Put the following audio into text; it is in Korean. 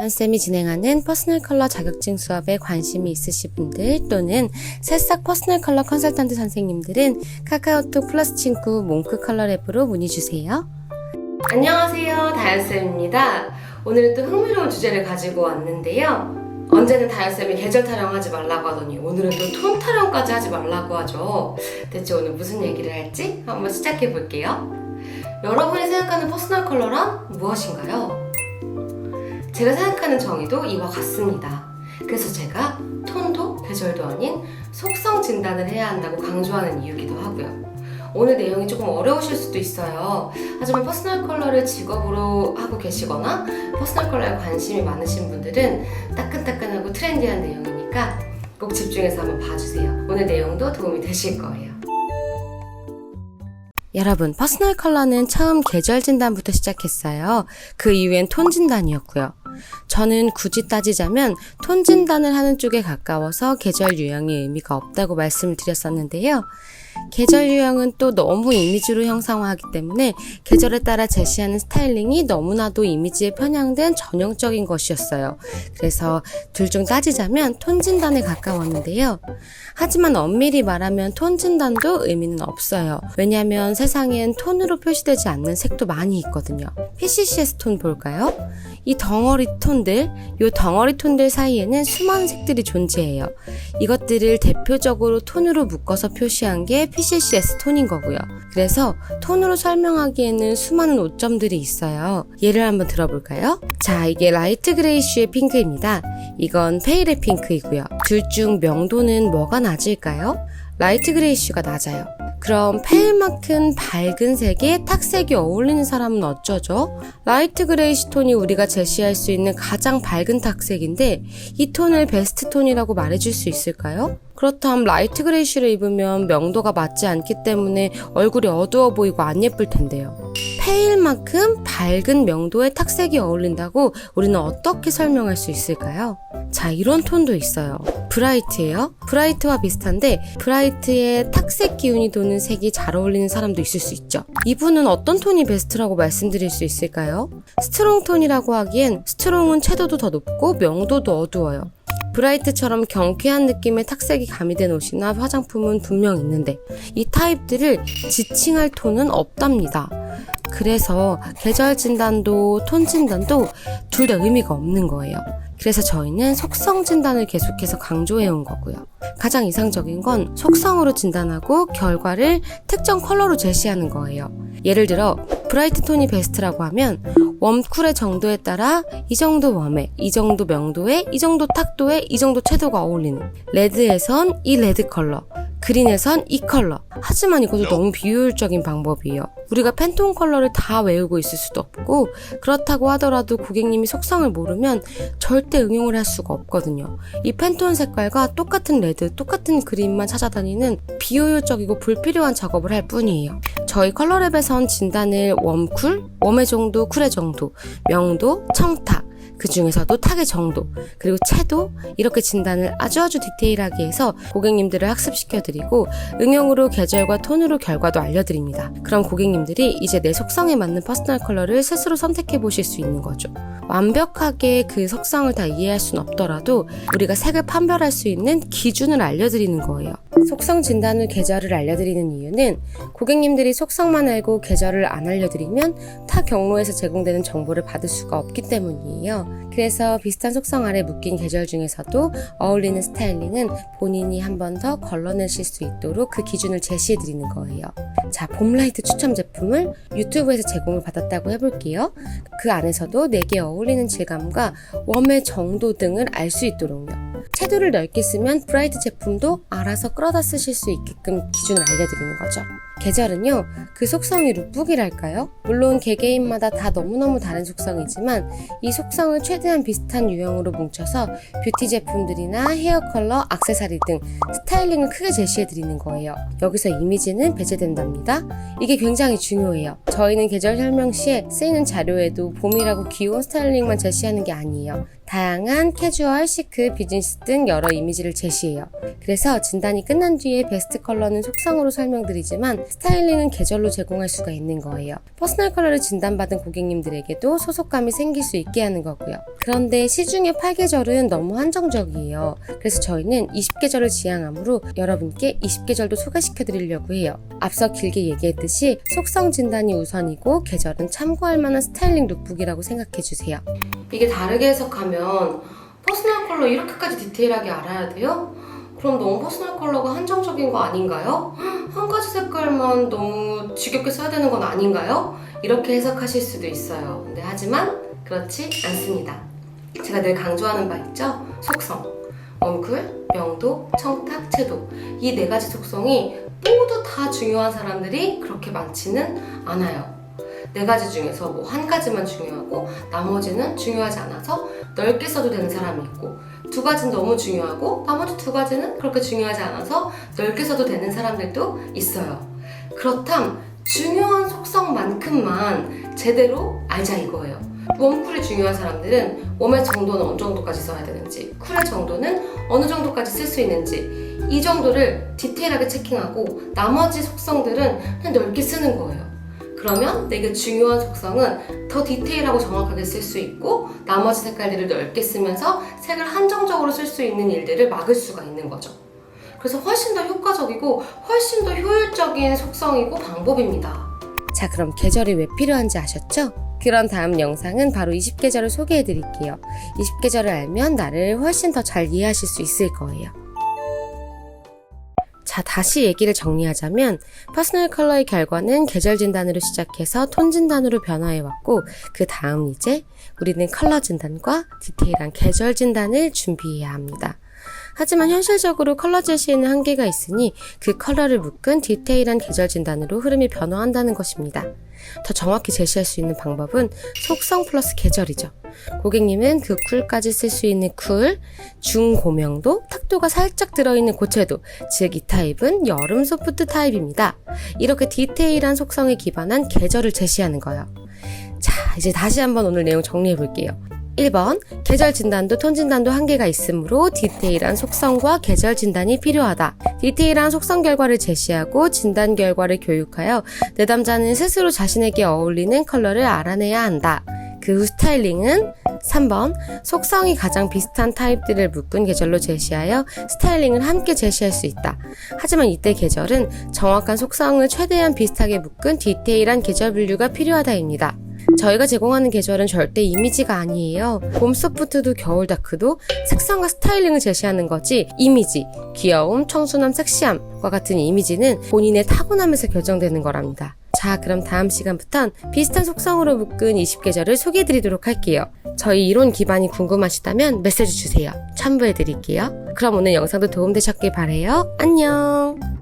쌤이 진행하는 퍼스널 컬러 자격증 수업에 관심이 있으신 분들 또는 새싹 퍼스널 컬러 컨설턴트 선생님들은 카카오톡 플러스 친구 몽크 컬러랩으로 문의주세요. 안녕하세요, 다현쌤입니다. 오늘은 또 흥미로운 주제를 가지고 왔는데요. 언제는 다현쌤이 계절 타령하지 말라고 하더니 오늘은 또 톤 타령까지 하지 말라고 하죠. 대체 오늘 무슨 얘기를 할지 한번 시작해 볼게요. 여러분이 생각하는 퍼스널 컬러란 무엇인가요? 제가 생각하는 정의도 이와 같습니다. 그래서 제가 톤도 계절도 아닌 속성 진단을 해야 한다고 강조하는 이유기도 하고요. 오늘 내용이 조금 어려우실 수도 있어요. 하지만 퍼스널 컬러를 직업으로 하고 계시거나 퍼스널 컬러에 관심이 많으신 분들은 따끈따끈하고 트렌디한 내용이니까 꼭 집중해서 한번 봐주세요. 오늘 내용도 도움이 되실 거예요. 여러분, 퍼스널 컬러는 처음 계절 진단부터 시작했어요. 그 이후엔 톤 진단이었고요. 저는 굳이 따지자면 톤 진단을 하는 쪽에 가까워서 계절 유형의 의미가 없다고 말씀을 드렸었는데요. 계절 유형은 또 너무 이미지로 형상화하기 때문에 계절에 따라 제시하는 스타일링이 너무나도 이미지에 편향된 전형적인 것이었어요. 그래서 둘 중 따지자면 톤 진단에 가까웠는데요. 하지만 엄밀히 말하면 톤 진단도 의미는 없어요. 왜냐하면 세상엔 톤으로 표시되지 않는 색도 많이 있거든요. PCCS 톤 볼까요? 이 덩어리 톤들 사이에는 수많은 색들이 존재해요. 이것들을 대표적으로 톤으로 묶어서 표시한 게 PCCS 톤인 거고요. 그래서 톤으로 설명하기에는 수많은 오점들이 있어요. 예를 한번 들어볼까요? 자, 이게 라이트 그레이쉬의 핑크입니다. 이건 페일의 핑크이고요. 둘 중 명도는 뭐가 낮을까요? 라이트 그레이쉬가 낮아요. 그럼 페일만큼 밝은 색에 탁색이 어울리는 사람은 어쩌죠? 라이트 그레이시 톤이 우리가 제시할 수 있는 가장 밝은 탁색인데 이 톤을 베스트 톤이라고 말해줄 수 있을까요? 그렇다면 라이트 그레이시를 입으면 명도가 맞지 않기 때문에 얼굴이 어두워 보이고 안 예쁠 텐데요. 페일만큼 밝은 명도의 탁색이 어울린다고 우리는 어떻게 설명할 수 있을까요? 자, 이런 톤도 있어요. 브라이트예요. 브라이트와 비슷한데 브라이트의 탁색 기운이 도는 색이 잘 어울리는 사람도 있을 수 있죠. 이분은 어떤 톤이 베스트라고 말씀드릴 수 있을까요? 스트롱 톤이라고 하기엔 스트롱은 채도도 더 높고 명도도 어두워요. 브라이트처럼 경쾌한 느낌의 탁색이 가미된 옷이나 화장품은 분명 있는데 이 타입들을 지칭할 톤은 없답니다. 그래서 계절 진단도 톤 진단도 둘 다 의미가 없는 거예요. 그래서 저희는 속성 진단을 계속해서 강조해온 거고요. 가장 이상적인 건 속성으로 진단하고 결과를 특정 컬러로 제시하는 거예요. 예를 들어 브라이트 톤이 베스트라고 하면 웜쿨의 정도에 따라 이 정도 웜에, 이 정도 명도에, 이 정도 탁도에, 이 정도 채도가 어울리는 레드에선 이 레드 컬러, 그린에선 이 컬러. 하지만 이것도 너무 비효율적인 방법이에요. 우리가 팬톤 컬러를 다 외우고 있을 수도 없고 그렇다고 하더라도 고객님이 속성을 모르면 절대 응용을 할 수가 없거든요. 이 팬톤 색깔과 똑같은 레드, 똑같은 그린만 찾아다니는 비효율적이고 불필요한 작업을 할 뿐이에요. 저희 컬러랩에선 진단을 웜쿨, 웜의 정도, 쿨의 정도, 명도, 청탁, 그 중에서도 탁의 정도, 그리고 채도 이렇게 진단을 아주 디테일하게 해서 고객님들을 학습시켜드리고 응용으로 계절과 톤으로 결과도 알려드립니다. 그럼 고객님들이 이제 내 속성에 맞는 퍼스널 컬러를 스스로 선택해 보실 수 있는 거죠. 완벽하게 그 속성을 다 이해할 순 없더라도 우리가 색을 판별할 수 있는 기준을 알려드리는 거예요. 속성 진단 후 계절을 알려드리는 이유는 고객님들이 속성만 알고 계절을 안 알려드리면 타 경로에서 제공되는 정보를 받을 수가 없기 때문이에요. 그래서 비슷한 속성 아래 묶인 계절 중에서도 어울리는 스타일링은 본인이 한 번 더 걸러내실 수 있도록 그 기준을 제시해드리는 거예요. 자, 봄라이트 추첨 제품을 유튜브에서 제공을 받았다고 해볼게요. 그 안에서도 내게 어울리는 질감과 웜의 정도 등을 알 수 있도록요. 채도를 넓게 쓰면 브라이트 제품도 알아서 끌어다 쓰실 수 있게끔 기준을 알려드리는 거죠. 계절은요, 그 속성이 룩북이랄까요? 물론 개개인마다 다 너무너무 다른 속성이지만 이 속성을 최대한 비슷한 유형으로 뭉쳐서 뷰티 제품들이나 헤어 컬러, 액세서리 등 스타일링을 크게 제시해드리는 거예요. 여기서 이미지는 배제된답니다. 이게 굉장히 중요해요. 저희는 계절 설명 시에 쓰이는 자료에도 봄이라고 귀여운 스타일링만 제시하는 게 아니에요. 다양한 캐주얼, 시크, 비즈니스 등 여러 이미지를 제시해요. 그래서 진단이 끝난 뒤에 베스트 컬러는 속성으로 설명드리지만 스타일링은 계절로 제공할 수가 있는 거예요. 퍼스널 컬러를 진단받은 고객님들에게도 소속감이 생길 수 있게 하는 거고요. 그런데 시중의 8계절은 너무 한정적이에요. 그래서 저희는 20계절을 지향하므로 여러분께 20계절도 소개시켜 드리려고 해요. 앞서 길게 얘기했듯이 속성 진단이 우선이고 계절은 참고할 만한 스타일링 룩북이라고 생각해 주세요. 이게 다르게 해석하면 퍼스널 컬러 이렇게까지 디테일하게 알아야 돼요? 그럼 너무 퍼스널 컬러가 한정적인 거 아닌가요? 한 가지 색깔만 너무 지겹게 써야 되는 건 아닌가요? 이렇게 해석하실 수도 있어요. 근데 하지만 그렇지 않습니다. 제가 늘 강조하는 바 있죠? 속성, 엉쿨, 명도, 청탁, 채도 이 4가지 속성이 모두 다 중요한 사람들이 그렇게 많지는 않아요. 4가지 중에서 뭐 한 가지만 중요하고 나머지는 중요하지 않아서 넓게 써도 되는 사람이 있고 2가지는 너무 중요하고 나머지 2가지는 그렇게 중요하지 않아서 넓게 써도 되는 사람들도 있어요. 그렇담 중요한 속성만큼만 제대로 알자 이거예요. 웜쿨이 중요한 사람들은 웜의 정도는 어느 정도까지 써야 되는지, 쿨의 정도는 어느 정도까지 쓸 수 있는지 이 정도를 디테일하게 체킹하고 나머지 속성들은 그냥 넓게 쓰는 거예요. 그러면 내게 중요한 속성은 더 디테일하고 정확하게 쓸 수 있고 나머지 색깔들을 넓게 쓰면서 색을 한정적으로 쓸 수 있는 일들을 막을 수가 있는 거죠. 그래서 훨씬 더 효과적이고 훨씬 더 효율적인 속성이고 방법입니다. 자, 그럼 계절이 왜 필요한지 아셨죠? 그런 다음 영상은 바로 20계절을 소개해 드릴게요. 20계절을 알면 나를 훨씬 더 잘 이해하실 수 있을 거예요. 자, 다시 얘기를 정리하자면 퍼스널 컬러의 결과는 계절 진단으로 시작해서 톤 진단으로 변화해왔고 그 다음 이제 우리는 컬러 진단과 디테일한 계절 진단을 준비해야 합니다. 하지만 현실적으로 컬러 제시에는 한계가 있으니 그 컬러를 묶은 디테일한 계절 진단으로 흐름이 변화한다는 것입니다. 더 정확히 제시할 수 있는 방법은 속성 플러스 계절이죠. 고객님은 그 쿨까지 쓸 수 있는 쿨, 중고명도, 탁도가 살짝 들어있는 고채도, 즉 이 타입은 여름 소프트 타입입니다. 이렇게 디테일한 속성에 기반한 계절을 제시하는 거예요. 자, 이제 다시 한번 오늘 내용 정리해 볼게요. 1번, 계절 진단도 톤 진단도 한계가 있으므로 디테일한 속성과 계절 진단이 필요하다. 디테일한 속성 결과를 제시하고 진단 결과를 교육하여 내담자는 스스로 자신에게 어울리는 컬러를 알아내야 한다. 그 후 스타일링은 3번, 속성이 가장 비슷한 타입들을 묶은 계절로 제시하여 스타일링을 함께 제시할 수 있다. 하지만 이때 계절은 정확한 속성을 최대한 비슷하게 묶은 디테일한 계절 분류가 필요하다입니다. 저희가 제공하는 계절은 절대 이미지가 아니에요. 봄 소프트도 겨울 다크도 색상과 스타일링을 제시하는 거지 이미지, 귀여움, 청순함, 섹시함과 같은 이미지는 본인의 타고남에서 결정되는 거랍니다. 자, 그럼 다음 시간부턴 비슷한 속성으로 묶은 20계절을 소개해드리도록 할게요. 저희 이론 기반이 궁금하시다면 메시지 주세요. 첨부해드릴게요. 그럼 오늘 영상도 도움되셨길 바래요. 안녕!